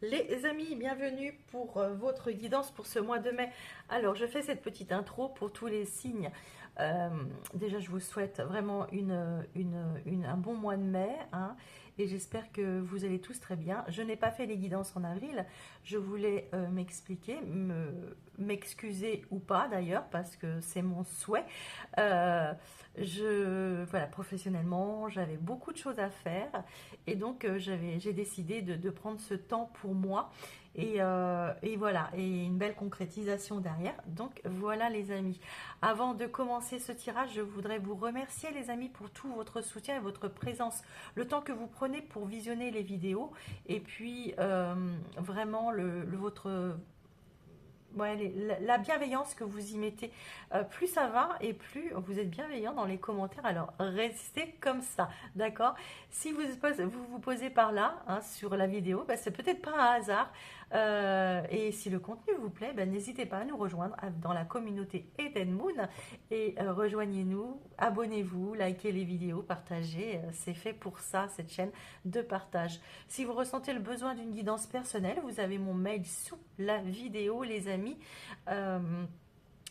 Les amis, bienvenue pour votre guidance pour ce mois de mai. Alors, je fais cette petite intro pour tous les signes. Déjà, je vous souhaite vraiment un bon mois de mai, hein, et j'espère que vous allez tous très bien. Je n'ai pas fait les guidances en avril. Je voulais m'expliquer, m'excuser ou pas d'ailleurs, parce que c'est mon souhait. Voilà, professionnellement, j'avais beaucoup de choses à faire. Et donc, j'ai décidé de prendre ce temps pour moi. Et voilà, et une belle concrétisation derrière. Donc, voilà les amis. Avant de commencer ce tirage, je voudrais vous remercier les amis pour tout votre soutien et votre présence. Le temps que vous prenez pour visionner les vidéos. Et puis, vraiment, votre ouais, la bienveillance que vous y mettez, plus ça va et plus vous êtes bienveillant dans les commentaires. Alors restez comme ça, d'accord? Si vous posez par là, hein, sur la vidéo, bah, c'est peut-être pas un hasard. Et si le contenu vous plaît, bah, n'hésitez pas à nous rejoindre dans la communauté Eden Moon et rejoignez-nous, abonnez-vous, likez les vidéos, partagez. C'est fait pour ça, cette chaîne de partage. Si vous ressentez le besoin d'une guidance personnelle, vous avez mon mail sous la vidéo, les amis. Euh,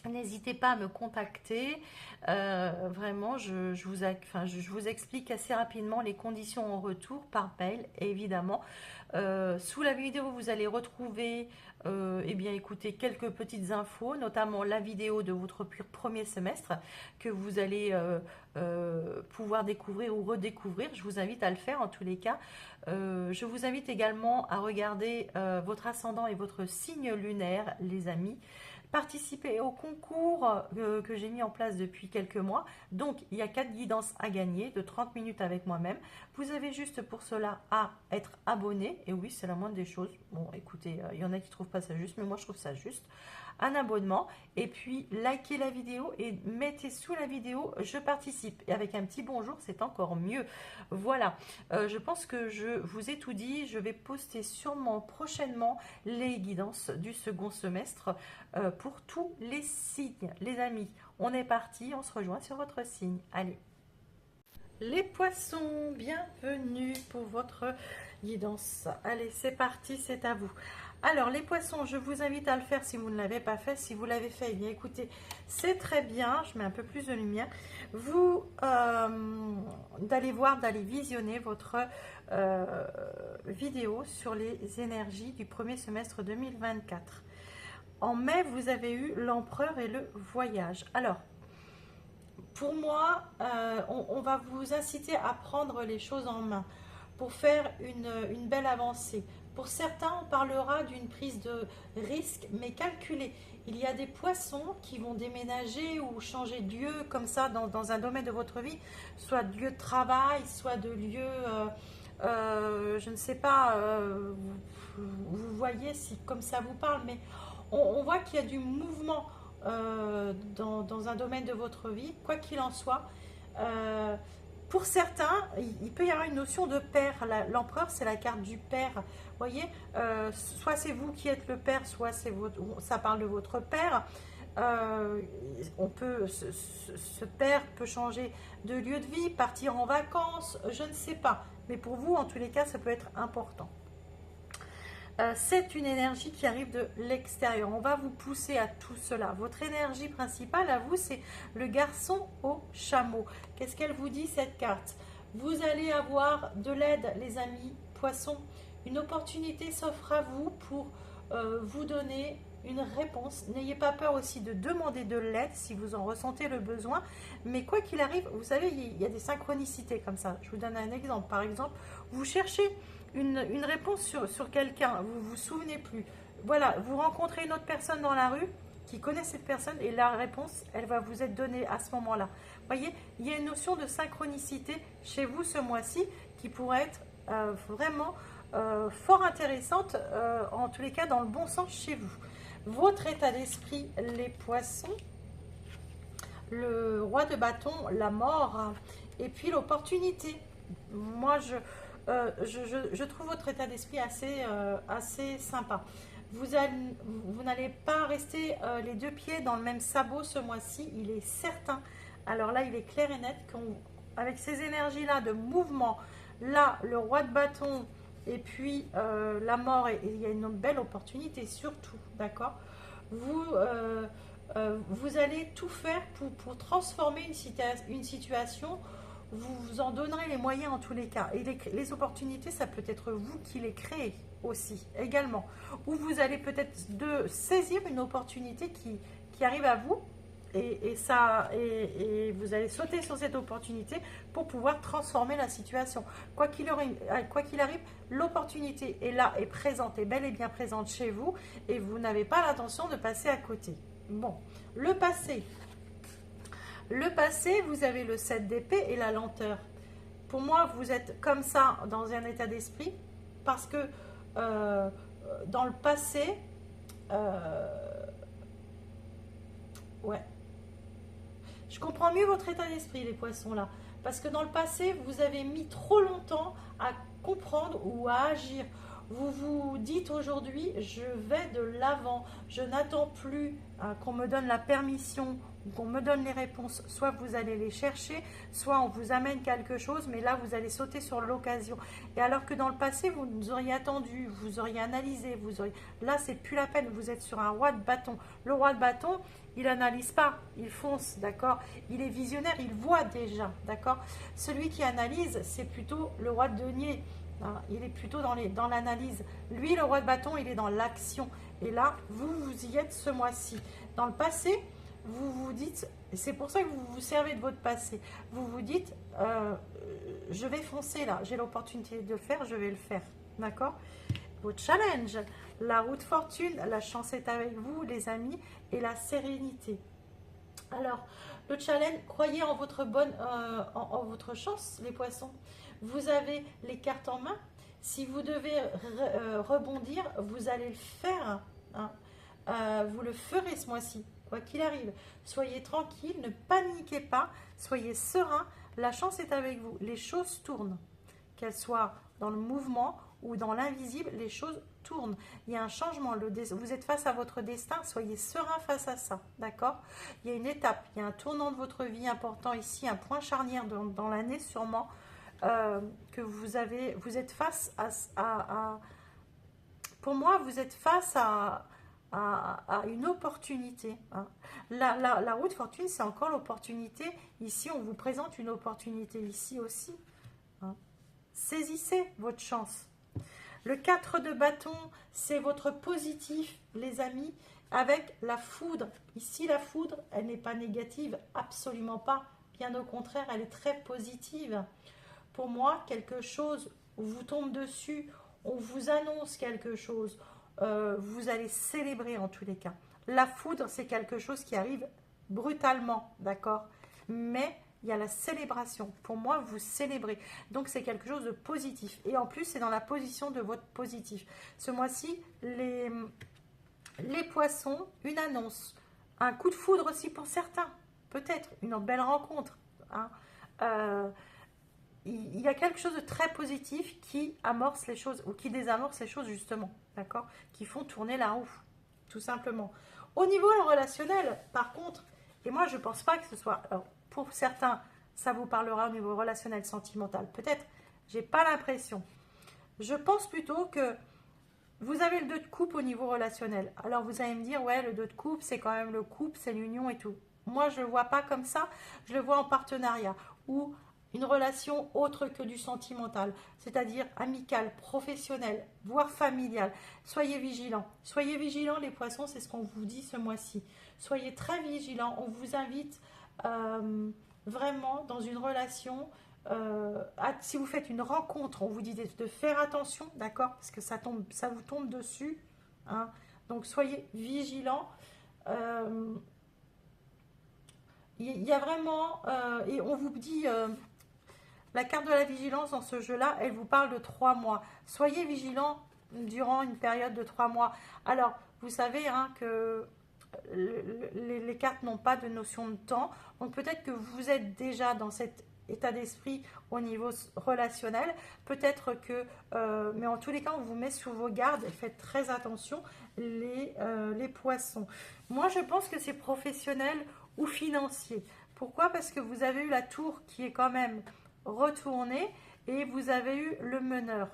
N'hésitez pas à me contacter. Vraiment, je vous explique assez rapidement les conditions en retour par mail, évidemment. Sous la vidéo, vous allez retrouver, eh bien, écoutez, quelques petites infos, notamment la vidéo de votre premier semestre que vous allez pouvoir découvrir ou redécouvrir. Je vous invite à le faire en tous les cas. Je vous invite également à regarder votre ascendant et votre signe lunaire, les amis. Participer au concours que j'ai mis en place depuis quelques mois. Donc, il y a 4 guidances à gagner de 30 minutes avec moi-même. Vous avez juste pour cela à être abonné. Et oui, c'est la moindre des choses. Bon, écoutez, il y en a qui ne trouvent pas ça juste, mais moi, je trouve ça juste. Un abonnement. Et puis, likez la vidéo et mettez sous la vidéo « Je participe ». Et avec un petit bonjour, c'est encore mieux. Voilà. Je pense que je vous ai tout dit. Je vais poster sûrement prochainement les guidances du second semestre pour tous les signes. Les amis, on est parti, on se rejoint sur votre signe. Allez. Les poissons, bienvenue pour votre guidance. Allez, c'est parti, c'est à vous. Alors, les poissons, je vous invite à le faire si vous ne l'avez pas fait. Si vous l'avez fait, eh bien écoutez, c'est très bien. Je mets un peu plus de lumière. Vous, d'aller visionner votre vidéo sur les énergies du premier semestre 2024. En mai, vous avez eu l'empereur et le voyage. Alors, pour moi, on va vous inciter à prendre les choses en main pour faire une belle avancée. Pour certains, on parlera d'une prise de risque, mais calculée. Il y a des poissons qui vont déménager ou changer de lieu comme ça dans un domaine de votre vie, soit de lieu de travail, soit de lieu, je ne sais pas, vous voyez si comme ça vous parle, mais on voit qu'il y a du mouvement dans un domaine de votre vie, quoi qu'il en soit. Pour certains, il peut y avoir une notion de père. L'empereur, c'est la carte du père. Vous voyez, soit c'est vous qui êtes le père, soit ça parle de votre père. Ce père peut changer de lieu de vie, partir en vacances, je ne sais pas. Mais pour vous, en tous les cas, ça peut être important. C'est une énergie qui arrive de l'extérieur. On va vous pousser à tout cela. Votre énergie principale à vous, c'est le garçon au chameau. Qu'est-ce qu'elle vous dit cette carte? Vous allez avoir de l'aide, les amis poissons. Une opportunité s'offre à vous pour vous donner une réponse. N'ayez pas peur aussi de demander de l'aide si vous en ressentez le besoin. Mais quoi qu'il arrive, vous savez, il y a des synchronicités comme ça. Je vous donne un exemple. Par exemple, vous cherchez une réponse sur quelqu'un, vous vous souvenez plus. Voilà, vous rencontrez une autre personne dans la rue qui connaît cette personne et la réponse, elle va vous être donnée à ce moment-là. Vous voyez, il y a une notion de synchronicité chez vous ce mois-ci qui pourrait être vraiment fort intéressante, en tous les cas dans le bon sens chez vous. Votre état d'esprit, les poissons, le roi de bâton, la mort, et puis l'opportunité. Moi, je trouve votre état d'esprit assez sympa. Vous n'allez pas rester les deux pieds dans le même sabot ce mois-ci, il est certain. Alors là, il est clair et net qu'avec ces énergies-là de mouvement, là, le roi de bâton et puis la mort, et il y a une belle opportunité surtout, d'accord? Vous, vous allez tout faire pour transformer une situation, vous vous en donnerez les moyens en tous les cas. Et les opportunités, ça peut être vous qui les créez aussi, également. Ou vous allez peut-être saisir une opportunité qui arrive à vous, et vous allez sauter sur cette opportunité pour pouvoir transformer la situation. Quoi qu'il arrive, l'opportunité est là, est présente, est bel et bien présente chez vous, et vous n'avez pas l'intention de passer à côté. Bon, le passé. Le passé, vous avez le 7 d'épée et la lenteur. Pour moi, vous êtes comme ça dans un état d'esprit parce que dans le passé, ouais, je comprends mieux votre état d'esprit, les poissons là. Parce que dans le passé, vous avez mis trop longtemps à comprendre ou à agir. Vous vous dites aujourd'hui, je vais de l'avant. Je n'attends plus qu'on me donne la permission ou qu'on me donne les réponses. Soit vous allez les chercher, soit on vous amène quelque chose, mais là, vous allez sauter sur l'occasion. Et alors que dans le passé, vous auriez attendu, vous auriez analysé, là, c'est plus la peine. Vous êtes sur un roi de bâton. Le roi de bâton, il n'analyse pas, il fonce, d'accord? Il est visionnaire, il voit déjà, d'accord? Celui qui analyse, c'est plutôt le roi de denier. Il est plutôt dans l'analyse. Lui, le roi de bâton, il est dans l'action. Et là, vous y êtes ce mois-ci. Dans le passé, vous vous dites, et c'est pour ça que vous vous servez de votre passé, vous vous dites, je vais foncer là, j'ai l'opportunité de le faire, je vais le faire. D'accord? Votre challenge, la route fortune, la chance est avec vous, les amis, et la sérénité. Alors, le challenge, croyez en votre en votre chance, les poissons. Vous avez les cartes en main. Si vous devez rebondir, vous allez le faire. Hein. Vous le ferez ce mois-ci, quoi qu'il arrive. Soyez tranquille, ne paniquez pas, soyez serein. La chance est avec vous. Les choses tournent. Qu'elles soient dans le mouvement ou dans l'invisible, les choses tournent. Il y a un changement. Vous êtes face à votre destin. Soyez serein face à ça. D'accord? Il y a une étape, il y a un tournant de votre vie important ici, un point charnière dans l'année sûrement. Que vous êtes face pour moi, vous êtes face à une opportunité. Hein. La route fortune, c'est encore l'opportunité. Ici, on vous présente une opportunité ici aussi. Hein. Saisissez votre chance. Le 4 de bâton, c'est votre positif, les amis, avec la foudre. Ici, la foudre, elle n'est pas négative, absolument pas. Bien au contraire, elle est très positive. Pour moi, quelque chose vous tombe dessus, on vous annonce quelque chose, vous allez célébrer en tous les cas. La foudre, c'est quelque chose qui arrive brutalement, d'accord? Mais il y a la célébration. Pour moi, vous célébrez. Donc, c'est quelque chose de positif. Et en plus, c'est dans la position de votre positif. Ce mois-ci, les poissons, une annonce. Un coup de foudre aussi pour certains. Peut-être une belle rencontre. Hein. Il y a quelque chose de très positif qui amorce les choses ou qui désamorce les choses justement, d'accord? Qui font tourner la roue, tout simplement. Au niveau relationnel, par contre, et moi je ne pense pas que ce soit, alors, pour certains, ça vous parlera au niveau relationnel, sentimental, peut-être, j'ai pas l'impression. Je pense plutôt que vous avez le 2 de coupe au niveau relationnel. Alors vous allez me dire, ouais, le 2 de coupe, c'est quand même le couple, c'est l'union et tout. Moi, je ne le vois pas comme ça, je le vois en partenariat, ou une relation autre que du sentimental, c'est-à-dire amicale, professionnelle, voire familiale. Soyez vigilants. Soyez vigilants, les poissons, c'est ce qu'on vous dit ce mois-ci. Soyez très vigilants. On vous invite vraiment dans une relation. Si vous faites une rencontre, on vous dit de faire attention, d'accord? Parce que ça vous tombe dessus. Hein. Donc, soyez vigilants. Il y a vraiment... et on vous dit... la carte de la vigilance dans ce jeu-là, elle vous parle de 3 mois. Soyez vigilants durant une période de 3 mois. Alors, vous savez hein, que les cartes n'ont pas de notion de temps. Donc, peut-être que vous êtes déjà dans cet état d'esprit au niveau relationnel. Peut-être que... mais en tous les cas, on vous met sur vos gardes et faites très attention, les poissons. Moi, je pense que c'est professionnel ou financier. Pourquoi? Parce que vous avez eu la tour qui est quand même... retourner et vous avez eu le meneur.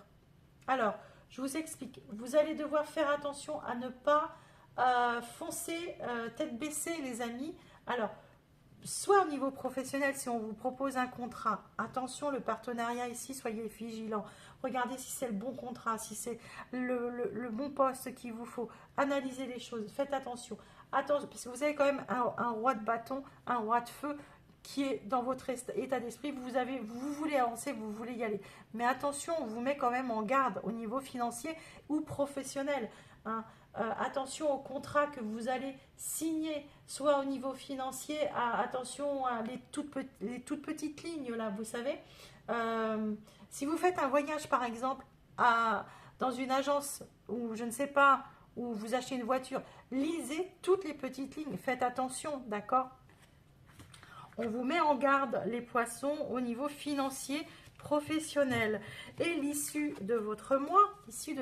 Alors, je vous explique. Vous allez devoir faire attention à ne pas foncer tête baissée, les amis. Alors, soit au niveau professionnel, si on vous propose un contrat, attention, le partenariat ici, soyez vigilants. Regardez si c'est le bon contrat, si c'est le bon poste qu'il vous faut. Analysez les choses, faites attention. Attention, parce que vous avez quand même un roi de bâton, un roi de feu qui est dans votre état d'esprit. Vous voulez avancer, vous voulez y aller. Mais attention, on vous met quand même en garde au niveau financier ou professionnel, hein. Attention aux contrats que vous allez signer, soit au niveau financier, attention à les toutes petites lignes là, vous savez. Si vous faites un voyage par exemple dans une agence ou je ne sais pas, où vous achetez une voiture, lisez toutes les petites lignes, faites attention, d'accord? On vous met en garde les poissons au niveau financier, professionnel. Et l'issue de votre mois, c'est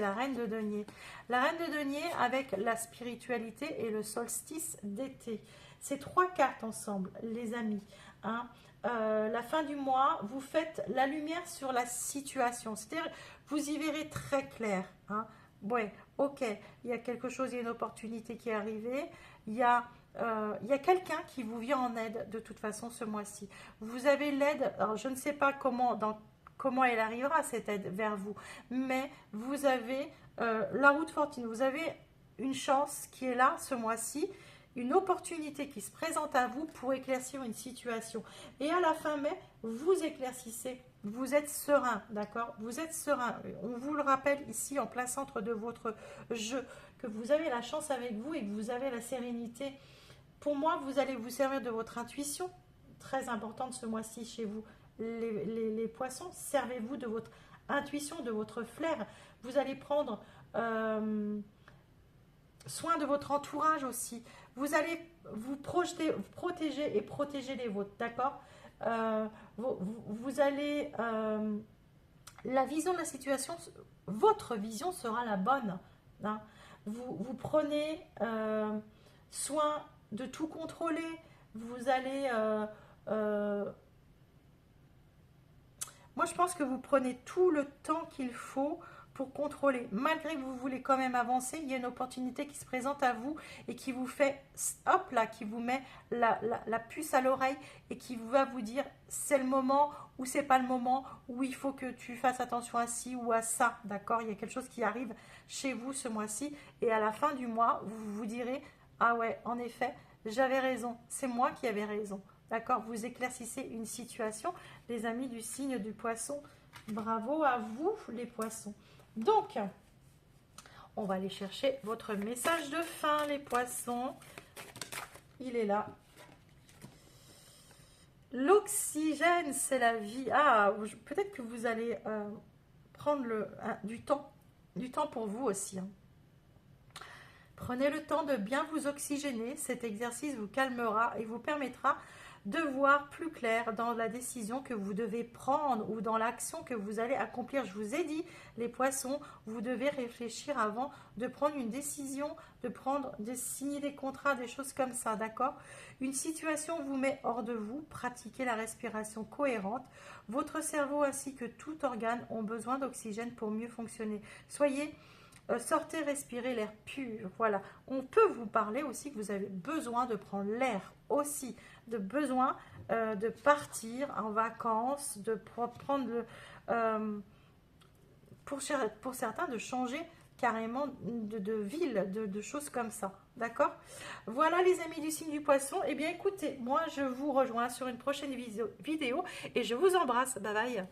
la reine de denier. La reine de denier avec la spiritualité et le solstice d'été. Ces trois cartes ensemble, les amis, hein. La fin du mois, vous faites la lumière sur la situation. C'est-à-dire, vous y verrez très clair, hein. Ouais, ok, il y a quelque chose, il y a une opportunité qui est arrivée, il y a quelqu'un qui vous vient en aide de toute façon ce mois-ci. Vous avez l'aide, alors je ne sais pas comment elle arrivera cette aide vers vous, mais vous avez la roue de fortune, vous avez une chance qui est là ce mois-ci, une opportunité qui se présente à vous pour éclaircir une situation. Et à la fin mai, vous éclaircissez. Vous êtes serein, d'accord? Vous êtes serein. On vous le rappelle ici en plein centre de votre jeu, que vous avez la chance avec vous et que vous avez la sérénité. Pour moi, vous allez vous servir de votre intuition, très importante ce mois-ci chez vous. Les poissons, servez-vous de votre intuition, de votre flair. Vous allez prendre soin de votre entourage aussi. Vous allez vous protéger et protéger les vôtres, d'accord? Vous allez... la vision de la situation, votre vision sera la bonne, hein. Vous prenez soin de tout contrôler. Vous allez... moi, je pense que vous prenez tout le temps qu'il faut pour contrôler. Malgré que vous voulez quand même avancer, il y a une opportunité qui se présente à vous et qui vous fait, hop là, qui vous met la puce à l'oreille et qui va vous dire c'est le moment ou c'est pas le moment, ou il faut que tu fasses attention à ci ou à ça, d'accord? Il y a quelque chose qui arrive chez vous ce mois-ci et à la fin du mois, vous vous direz ah ouais, en effet, j'avais raison, c'est moi qui avais raison, d'accord? Vous éclaircissez une situation, les amis du signe du poisson. Bravo à vous les poissons. Donc, on va aller chercher votre message de fin, les poissons. Il est là. L'oxygène, c'est la vie. Ah, peut-être que vous allez prendre du temps pour vous aussi, hein. Prenez le temps de bien vous oxygéner. Cet exercice vous calmera et vous permettra de voir plus clair dans la décision que vous devez prendre ou dans l'action que vous allez accomplir. Je vous ai dit, les poissons, vous devez réfléchir avant de prendre une décision, de signer des contrats, des choses comme ça, d'accord? Une situation vous met hors de vous, pratiquez la respiration cohérente. Votre cerveau ainsi que tout organe ont besoin d'oxygène pour mieux fonctionner. Sortez, respirez l'air pur. Voilà. On peut vous parler aussi que vous avez besoin de prendre l'air aussi, de besoin de partir en vacances, de prendre pour certains de changer carrément de ville, de choses comme ça. D'accord? Voilà les amis du signe du poisson. Eh bien écoutez, moi je vous rejoins sur une prochaine vidéo et je vous embrasse. Bye bye.